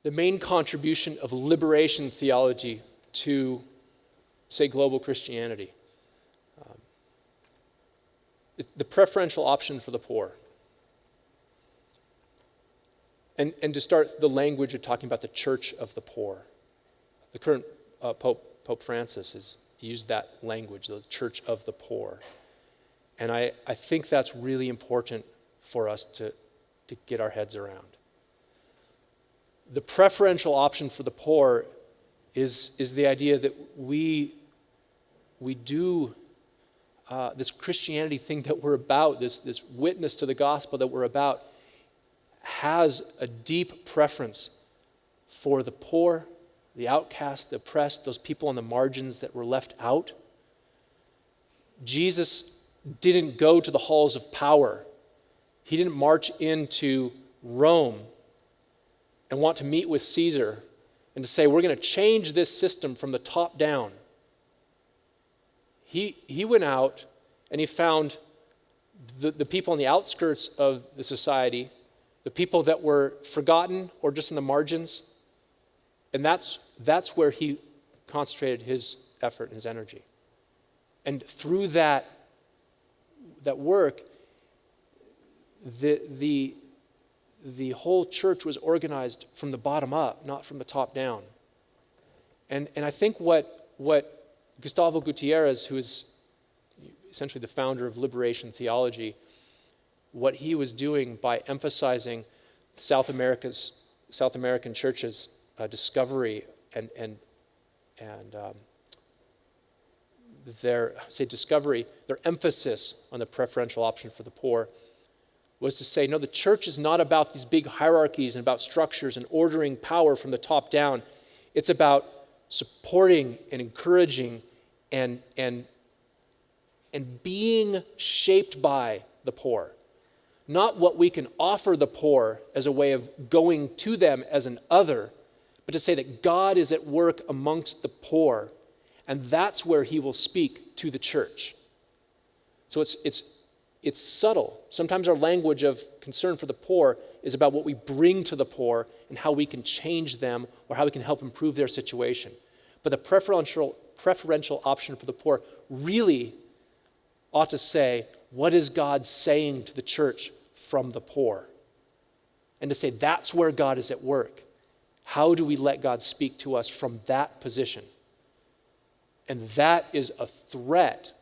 the main contribution of liberation theology to, say, global Christianity. The preferential option for the poor. And to start the language of talking about the church of the poor. The current Pope Francis has used that language, the church of the poor. And I think that's really important for us to get our heads around. The preferential option for the poor is the idea that we do this Christianity thing that we're about, this witness to the gospel that we're about, has a deep preference for the poor, the outcast, the oppressed, those people on the margins that were left out. Jesus didn't go to the halls of power. He didn't march into Rome and want to meet with Caesar and to say, we're going to change this system from the top down. He went out and he found the people on the outskirts of the society, the people that were forgotten or just in the margins, and that's where he concentrated his effort and his energy. And through that work, the whole church was organized from the bottom up, not from the top down. And I think what Gustavo Gutierrez, who is essentially the founder of liberation theology, what he was doing by emphasizing South American churches' discovery and their emphasis on the preferential option for the poor was to say, no, the church is not about these big hierarchies and about structures and ordering power from the top down. It's about supporting and encouraging and being shaped by the poor. Not what we can offer the poor as a way of going to them as an other, but to say that God is at work amongst the poor, and that's where he will speak to the church. So it's subtle. Sometimes our language of concern for the poor is about what we bring to the poor and how we can change them or how we can help improve their situation. But the preferential option for the poor really ought to say, what is God saying to the church from the poor? And to say, that's where God is at work. How do we let God speak to us from that position? And that is a threat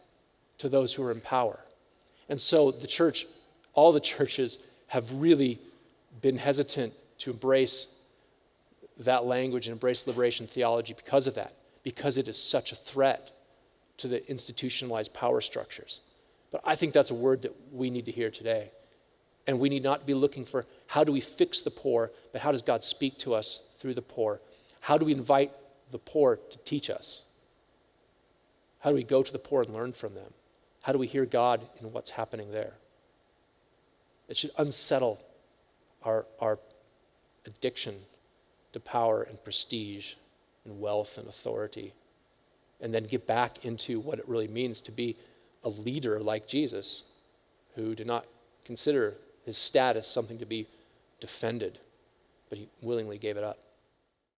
to those who are in power. And so the church, all the churches have really been hesitant to embrace that language and embrace liberation theology because of that, because it is such a threat to the institutionalized power structures. But I think that's a word that we need to hear today. And we need not be looking for how do we fix the poor, but how does God speak to us through the poor? How do we invite the poor to teach us? How do we go to the poor and learn from them? How do we hear God in what's happening there? It should unsettle our addiction to power and prestige and wealth and authority, and then get back into what it really means to be a leader like Jesus, who did not consider his status something to be defended, but he willingly gave it up.